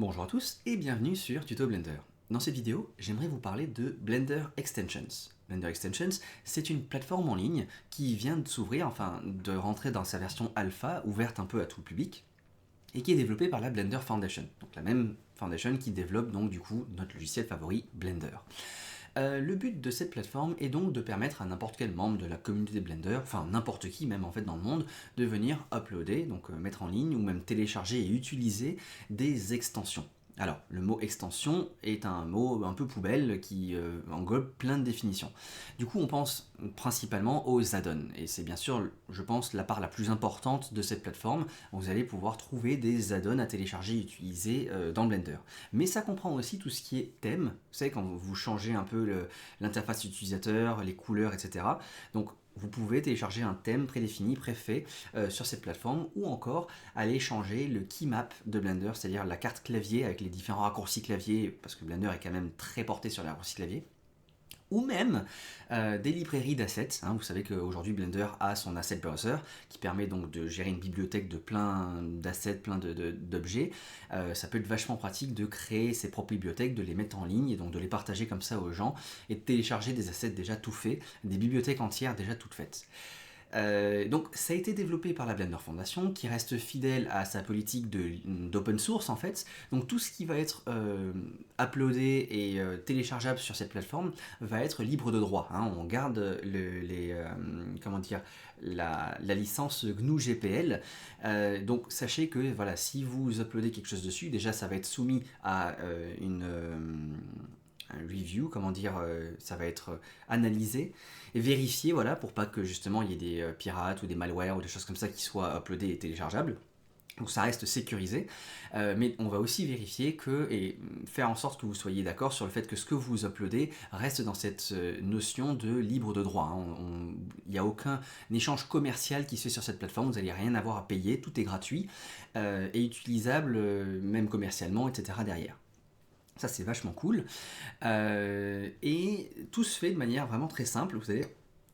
Bonjour à tous et bienvenue sur Tuto Blender. Dans cette vidéo, j'aimerais vous parler de Blender Extensions. Blender Extensions, c'est une plateforme en ligne qui vient de s'ouvrir, enfin de rentrer dans sa version alpha, ouverte un peu à tout le public, et qui est développée par la Blender Foundation. Donc la même Foundation qui développe donc du coup notre logiciel favori Blender. Le but de cette plateforme est donc de permettre à n'importe quel membre de la communauté Blender, enfin n'importe qui même en fait dans le monde, de venir uploader, donc mettre en ligne ou même télécharger et utiliser des extensions. Alors, le mot extension est un mot un peu poubelle qui englobe plein de définitions. Du coup, on pense principalement aux add-ons. Et c'est bien sûr, je pense, la part la plus importante de cette plateforme. Vous allez pouvoir trouver des add-ons à télécharger et utiliser dans Blender. Mais ça comprend aussi tout ce qui est thème. Vous savez, quand vous changez un peu l'interface utilisateur, les couleurs, etc. Donc, vous pouvez télécharger un thème prédéfini, préfet sur cette plateforme ou encore aller changer le keymap de Blender, c'est-à-dire la carte clavier avec les différents raccourcis clavier, parce que Blender est quand même très porté sur les raccourcis clavier. Ou même des librairies d'assets. Vous savez qu'aujourd'hui Blender a son asset browser qui permet donc de gérer une bibliothèque de plein d'assets, plein d'objets. Ça peut être vachement pratique de créer ses propres bibliothèques, de les mettre en ligne et donc de les partager comme ça aux gens et de télécharger des assets déjà tout faits, des bibliothèques entières déjà toutes faites. Donc ça a été développé par la Blender Foundation qui reste fidèle à sa politique d'open source en fait. Donc tout ce qui va être uploadé et téléchargeable sur cette plateforme va être libre de droit. On garde la licence GNU GPL. Donc sachez que voilà, si vous uploadez quelque chose dessus, déjà ça va être soumis à un review, ça va être analysé et vérifié, voilà, pour pas que justement il y ait des pirates ou des malwares ou des choses comme ça qui soient uploadés et téléchargeables. Donc ça reste sécurisé, mais on va aussi vérifier et faire en sorte que vous soyez d'accord sur le fait que ce que vous uploadez reste dans cette notion de libre de droit. Il n'y a aucun échange commercial qui se fait sur cette plateforme, vous n'allez rien avoir à payer, tout est gratuit et utilisable même commercialement, etc. derrière. Ça c'est vachement cool. Et tout se fait de manière vraiment très simple.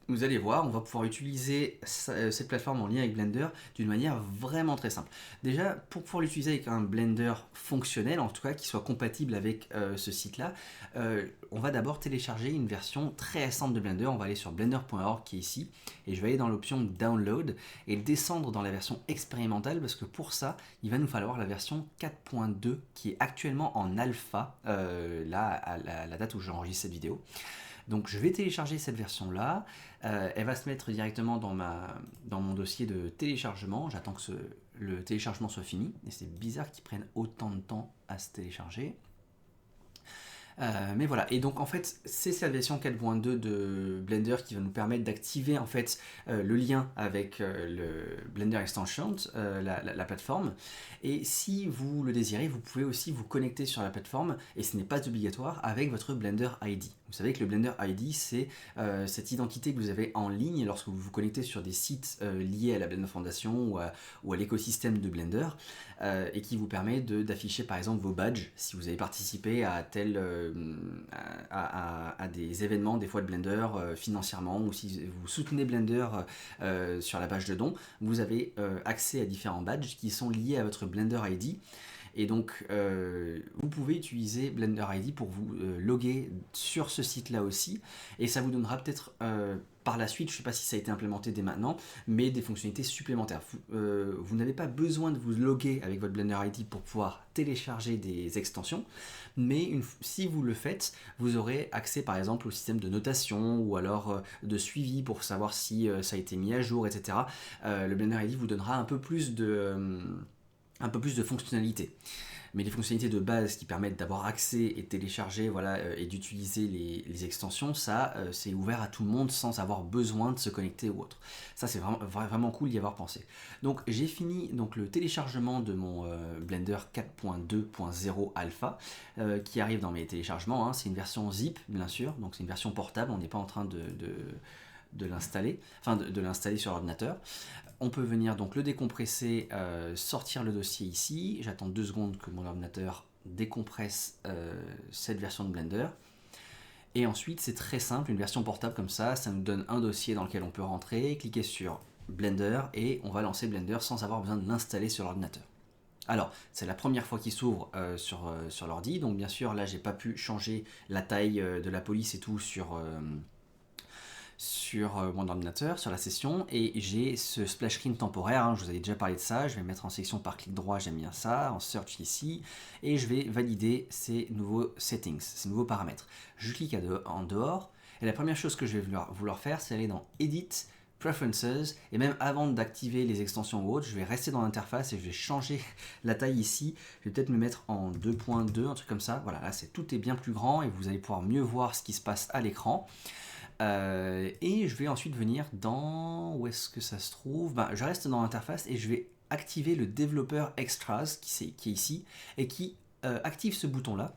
Vous allez voir, on va pouvoir utiliser cette plateforme en lien avec Blender d'une manière vraiment très simple. Déjà, pour pouvoir l'utiliser avec un Blender fonctionnel, en tout cas qui soit compatible avec ce site-là, on va d'abord télécharger une version très récente de Blender. On va aller sur blender.org qui est ici, et je vais aller dans l'option Download et descendre dans la version expérimentale parce que pour ça, il va nous falloir la version 4.2 qui est actuellement en alpha, là à la date où j'enregistre cette vidéo. Donc je vais télécharger cette version là, elle va se mettre directement dans mon dossier de téléchargement, j'attends que le téléchargement soit fini, et c'est bizarre qu'il prenne autant de temps à se télécharger. Mais voilà, et donc en fait c'est cette version 4.2 de Blender qui va nous permettre d'activer en fait le lien avec le Blender Extensions, la plateforme, et si vous le désirez vous pouvez aussi vous connecter sur la plateforme, et ce n'est pas obligatoire, avec votre Blender ID. Vous savez que le Blender ID c'est cette identité que vous avez en ligne lorsque vous vous connectez sur des sites liés à la Blender Foundation ou à l'écosystème de Blender, et qui vous permet d'afficher par exemple vos badges si vous avez participé à à des événements des fois de Blender financièrement, ou si vous soutenez Blender sur la page de don, vous avez accès à différents badges qui sont liés à votre Blender ID. Et donc, vous pouvez utiliser Blender ID pour vous loguer sur ce site-là aussi, et ça vous donnera peut-être par la suite, je ne sais pas si ça a été implémenté dès maintenant, mais des fonctionnalités supplémentaires. Vous n'avez pas besoin de vous loguer avec votre Blender ID pour pouvoir télécharger des extensions, mais si vous le faites, vous aurez accès par exemple au système de notation ou alors de suivi pour savoir si ça a été mis à jour, etc. Le Blender ID vous donnera un peu plus de fonctionnalités. Mais les fonctionnalités de base qui permettent d'avoir accès et de télécharger, voilà, et d'utiliser les extensions, ça c'est ouvert à tout le monde sans avoir besoin de se connecter ou autre. Ça c'est vraiment cool d'y avoir pensé. Donc j'ai fini donc, le téléchargement de mon Blender 4.2.0 alpha qui arrive dans mes téléchargements. C'est une version zip bien sûr, donc c'est une version portable, on n'est pas en train de l'installer, de l'installer sur l'ordinateur. On peut venir donc le décompresser, sortir le dossier ici. J'attends 2 secondes que mon ordinateur décompresse cette version de Blender. Et ensuite, c'est très simple, une version portable comme ça nous donne un dossier dans lequel on peut rentrer, cliquer sur Blender et on va lancer Blender sans avoir besoin de l'installer sur l'ordinateur. Alors, c'est la première fois qu'il s'ouvre sur l'ordi, donc bien sûr, là, j'ai pas pu changer la taille de la police et tout sur mon ordinateur, sur la session, et j'ai ce splash screen temporaire, hein, je vous avais déjà parlé de ça, je vais mettre en section par clic droit, j'aime bien ça, en search ici, et je vais valider ces nouveaux settings, ces nouveaux paramètres. Je clique en dehors, et la première chose que je vais vouloir faire, c'est aller dans Edit, Preferences, et même avant d'activer les extensions ou autres, je vais rester dans l'interface et je vais changer la taille ici. Je vais peut-être me mettre en 2.2, un truc comme ça. Voilà, là tout est bien plus grand et vous allez pouvoir mieux voir ce qui se passe à l'écran. Et je vais ensuite venir dans... Où est-ce que ça se trouve? Je reste dans l'interface et je vais activer le développeur Extras qui est ici et qui active ce bouton-là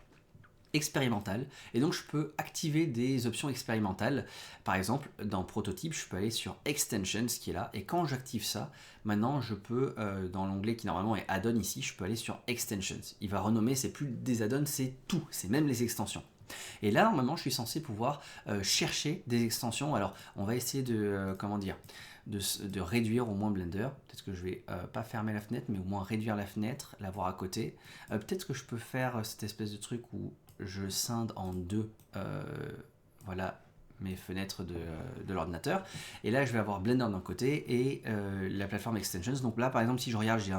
expérimental, et donc je peux activer des options expérimentales. Par exemple, dans Prototype, je peux aller sur Extensions qui est là, et quand j'active ça, maintenant je peux, dans l'onglet qui normalement est Add-on ici, je peux aller sur Extensions. Il va renommer, c'est plus des add-ons, c'est tout, c'est même les extensions. Et là, normalement, je suis censé pouvoir chercher des extensions. Alors, on va essayer de, comment dire, de réduire au moins Blender. Peut-être que je vais pas fermer la fenêtre, mais au moins réduire la fenêtre, la voir à côté. Peut-être que je peux faire cette espèce de truc où je scinde en deux, voilà, mes fenêtres de l'ordinateur. Et là, je vais avoir Blender d'un côté et la plateforme Extensions. Donc là, par exemple, si je regarde, j'ai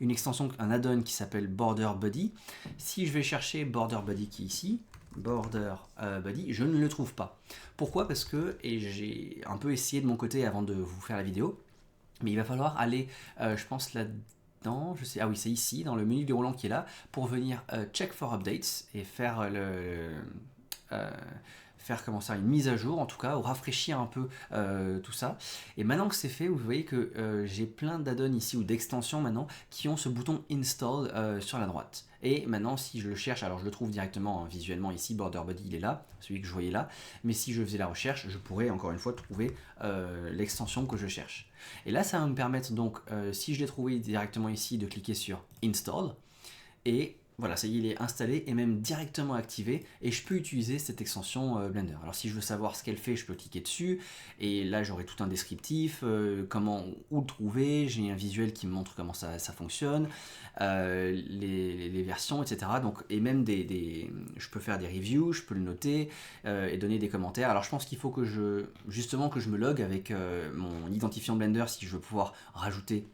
une extension, un add-on qui s'appelle Border Body. Si je vais chercher Border Body qui est ici, Border Body, je ne le trouve pas. Pourquoi? Parce que, et j'ai un peu essayé de mon côté avant de vous faire la vidéo, mais il va falloir aller, je pense là-dedans, je sais, ah oui, c'est ici, dans le menu déroulant qui est là, pour venir check for updates et faire faire comment ça, une mise à jour en tout cas, ou rafraîchir un peu tout ça. Et maintenant que c'est fait, vous voyez que j'ai plein d'add-ons ici ou d'extensions maintenant qui ont ce bouton Install sur la droite. Et maintenant si je le cherche, alors je le trouve directement visuellement ici, Border Body il est là, celui que je voyais là, mais si je faisais la recherche, je pourrais encore une fois trouver l'extension que je cherche. Et là ça va me permettre donc, si je l'ai trouvé directement ici, de cliquer sur Install, et voilà, ça y est, il est installé et même directement activé, et je peux utiliser cette extension Blender. Alors si je veux savoir ce qu'elle fait, je peux cliquer dessus, et là j'aurai tout un descriptif, où le trouver, j'ai un visuel qui me montre comment ça fonctionne, les versions, etc. Donc, et même je peux faire des reviews, je peux le noter et donner des commentaires. Alors je pense qu'il faut que je me log avec mon identifiant Blender si je veux pouvoir rajouter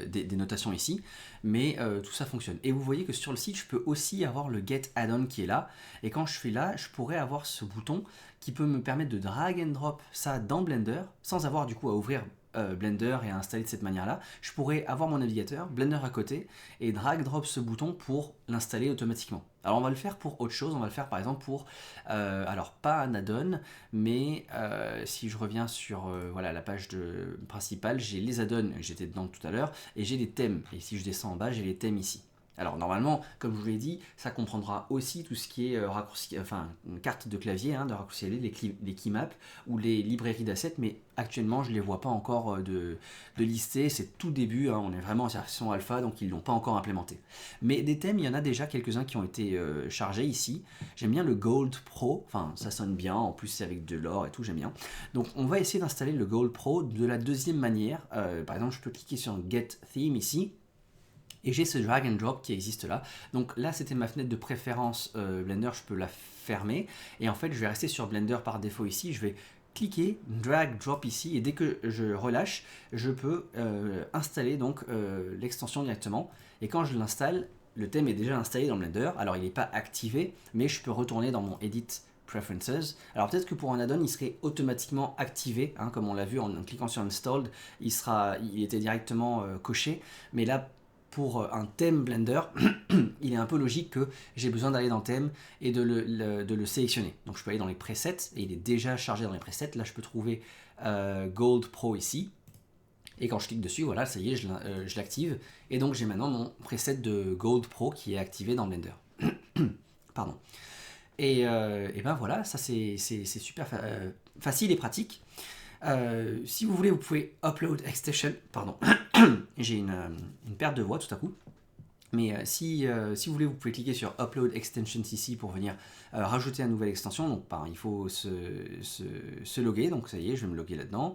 des notations ici, mais tout ça fonctionne. Et vous voyez que sur le site, je peux aussi avoir le Get Add-on qui est là, et quand je fais là, je pourrais avoir ce bouton qui peut me permettre de drag and drop ça dans Blender, sans avoir du coup à ouvrir Blender et à installer de cette manière-là. Je pourrais avoir mon navigateur, Blender à côté, et drag drop ce bouton pour l'installer automatiquement. Alors on va le faire pour autre chose, on va le faire par exemple pour, alors pas un add-on, mais si je reviens sur voilà, la page principale, j'ai les add-ons, j'étais dedans tout à l'heure, et j'ai les thèmes, et si je descends en bas, j'ai les thèmes ici. Alors normalement, comme je vous l'ai dit, ça comprendra aussi tout ce qui est raccourci, enfin une carte de clavier, de raccourci les keymaps ou les librairies d'assets, mais actuellement je ne les vois pas encore de lister, c'est tout début, on est vraiment en version alpha, donc ils ne l'ont pas encore implémenté. Mais des thèmes, il y en a déjà quelques-uns qui ont été chargés ici. J'aime bien le Gold Pro, enfin ça sonne bien, en plus c'est avec de l'or et tout, j'aime bien. Donc on va essayer d'installer le Gold Pro de la deuxième manière. Par exemple, je peux cliquer sur Get Theme ici, et j'ai ce drag and drop qui existe là. Donc là, c'était ma fenêtre de préférence Blender, je peux la fermer. Et en fait, je vais rester sur Blender par défaut ici. Je vais cliquer, drag, drop ici. Et dès que je relâche, je peux installer donc l'extension directement. Et quand je l'installe, le thème est déjà installé dans Blender. Alors, il n'est pas activé, mais je peux retourner dans mon Edit Preferences. Alors peut-être que pour un add-on, il serait automatiquement activé, comme on l'a vu en cliquant sur Installed, il était directement coché. Mais là, pour un thème Blender, il est un peu logique que j'ai besoin d'aller dans thème et de le sélectionner. Donc je peux aller dans les presets, et il est déjà chargé dans les presets. Là, je peux trouver Gold Pro ici. Et quand je clique dessus, voilà, ça y est, je l'active. Et donc j'ai maintenant mon preset de Gold Pro qui est activé dans Blender. Pardon. Et ben voilà, ça c'est super facile et pratique. Si vous voulez, vous pouvez upload extension. Pardon, j'ai une perte de voix tout à coup. Mais si vous voulez, vous pouvez cliquer sur Upload Extensions ici pour venir rajouter une nouvelle extension. Donc il faut se loguer, donc ça y est, je vais me loguer là-dedans.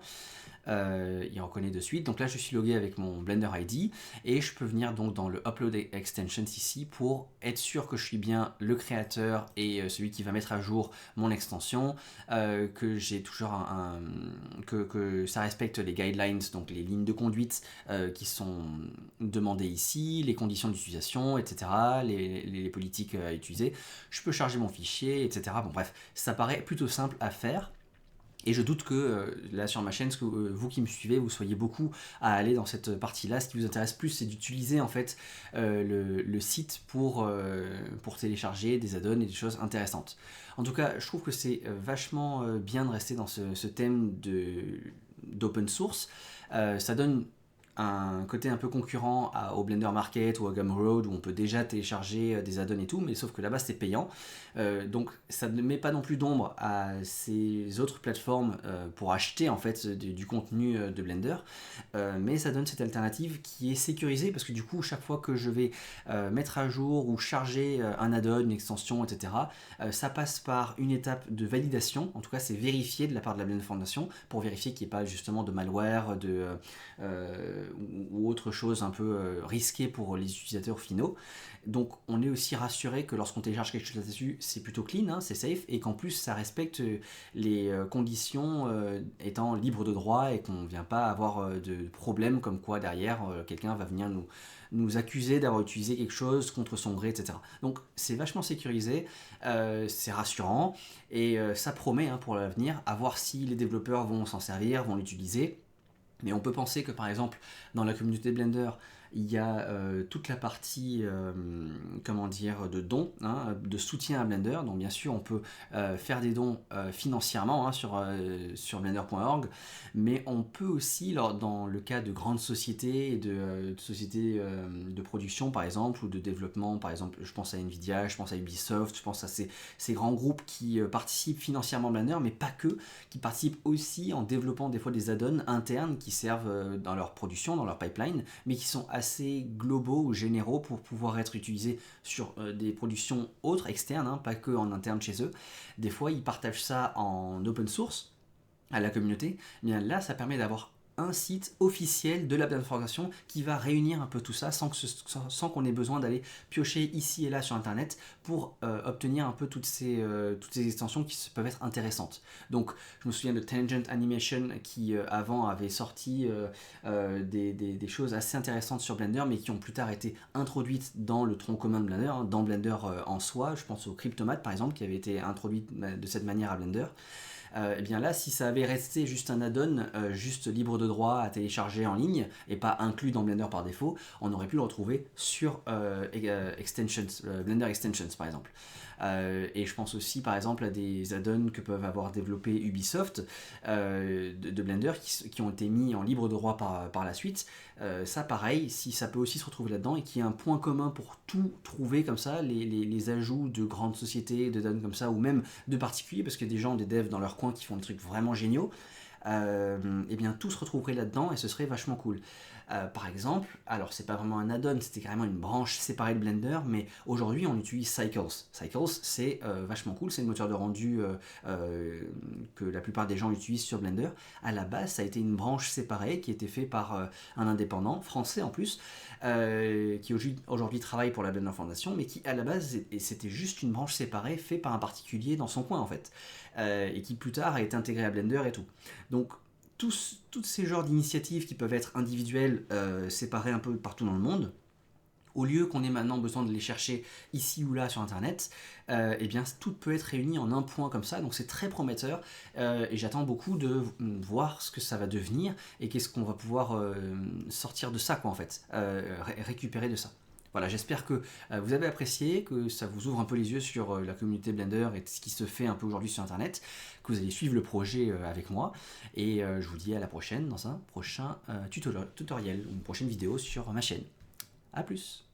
il reconnaît de suite. Donc là je suis logué avec mon Blender ID et je peux venir donc dans le Upload Extensions ici pour être sûr que je suis bien le créateur et celui qui va mettre à jour mon extension, que j'ai toujours que ça respecte les guidelines, donc les lignes de conduite qui sont demandées ici, les conditions d'utilisation, etc., les politiques à utiliser. Je peux charger mon fichier, etc. Bon bref, ça paraît plutôt simple à faire. Et je doute que là sur ma chaîne, que vous qui me suivez, vous soyez beaucoup à aller dans cette partie-là. Ce qui vous intéresse plus, c'est d'utiliser en fait le site pour télécharger des add-ons et des choses intéressantes. En tout cas, je trouve que c'est vachement bien de rester dans ce thème d'open source. Ça donne un côté un peu concurrent au Blender Market ou à Gumroad où on peut déjà télécharger des add-ons et tout, mais sauf que là-bas c'est payant. Donc ça ne met pas non plus d'ombre à ces autres plateformes pour acheter en fait du contenu de Blender, mais ça donne cette alternative qui est sécurisée parce que du coup chaque fois que je vais mettre à jour ou charger un add-on, une extension, etc., ça passe par une étape de validation, en tout cas c'est vérifié de la part de la Blender Foundation pour vérifier qu'il n'y ait pas justement de malware, ou autre chose un peu risquée pour les utilisateurs finaux. Donc on est aussi rassuré que lorsqu'on télécharge quelque chose là-dessus, c'est plutôt clean, hein, c'est safe, et qu'en plus ça respecte les conditions étant libre de droit et qu'on ne vient pas avoir de problème comme quoi derrière quelqu'un va venir nous accuser d'avoir utilisé quelque chose contre son gré, etc. Donc c'est vachement sécurisé, c'est rassurant, et ça promet hein, pour l'avenir, à voir si les développeurs vont s'en servir, vont l'utiliser. Mais on peut penser que par exemple dans la communauté Blender, il y a toute la partie comment dire, de dons, hein, de soutien à Blender. Donc bien sûr on peut faire des dons financièrement hein, sur blender.org, mais on peut aussi dans le cas de grandes sociétés, de sociétés de production par exemple, ou de développement, par exemple je pense à Nvidia, je pense à Ubisoft, je pense à ces grands groupes qui participent financièrement à Blender, mais pas que, qui participent aussi en développant des fois des add-ons internes qui servent dans leur production, dans leur pipeline, mais qui sont assez globaux ou généraux pour pouvoir être utilisés sur des productions autres, externes, hein, pas que en interne chez eux. Des fois, ils partagent ça en open source à la communauté. Bien là, ça permet d'avoir un site officiel de la Blender Foundation qui va réunir un peu tout ça sans qu'on ait besoin d'aller piocher ici et là sur internet pour obtenir un peu toutes ces extensions qui peuvent être intéressantes. Donc je me souviens de Tangent Animation qui avant avait sorti des choses assez intéressantes sur Blender mais qui ont plus tard été introduites dans le tronc commun de Blender, hein, dans Blender en soi. Je pense au Cryptomatte par exemple qui avait été introduit de cette manière à Blender. Et bien là, si ça avait resté juste un add-on, juste libre de droit à télécharger en ligne et pas inclus dans Blender par défaut, on aurait pu le retrouver sur extensions, Blender Extensions par exemple. Et je pense aussi par exemple à des add-ons que peuvent avoir développé Ubisoft de Blender qui ont été mis en libre droit par la suite. Ça pareil, si ça peut aussi se retrouver là-dedans et qu'il y a un point commun pour tout trouver comme ça, les ajouts de grandes sociétés, de add-ons comme ça, ou même de particuliers, parce qu'il y a des gens, des devs dans leur coin qui font des trucs vraiment géniaux, et bien tout se retrouverait là-dedans et ce serait vachement cool. Par exemple, alors c'est pas vraiment un add-on, c'était carrément une branche séparée de Blender, mais aujourd'hui on utilise Cycles. Cycles c'est vachement cool, c'est le moteur de rendu que la plupart des gens utilisent sur Blender. À la base ça a été une branche séparée qui a été fait par un indépendant, français en plus, qui aujourd'hui travaille pour la Blender Foundation, mais qui à la base c'était juste une branche séparée faite par un particulier dans son coin en fait, et qui plus tard a été intégré à Blender et tout. Donc tous ces genres d'initiatives qui peuvent être individuelles, séparées un peu partout dans le monde, au lieu qu'on ait maintenant besoin de les chercher ici ou là sur internet, eh bien tout peut être réuni en un point comme ça, donc c'est très prometteur, et j'attends beaucoup de voir ce que ça va devenir et qu'est-ce qu'on va pouvoir sortir de ça quoi en fait, récupérer de ça. Voilà, j'espère que vous avez apprécié, que ça vous ouvre un peu les yeux sur la communauté Blender et ce qui se fait un peu aujourd'hui sur internet, que vous allez suivre le projet avec moi, et je vous dis à la prochaine dans un prochain tutoriel ou une prochaine vidéo sur ma chaîne. A plus.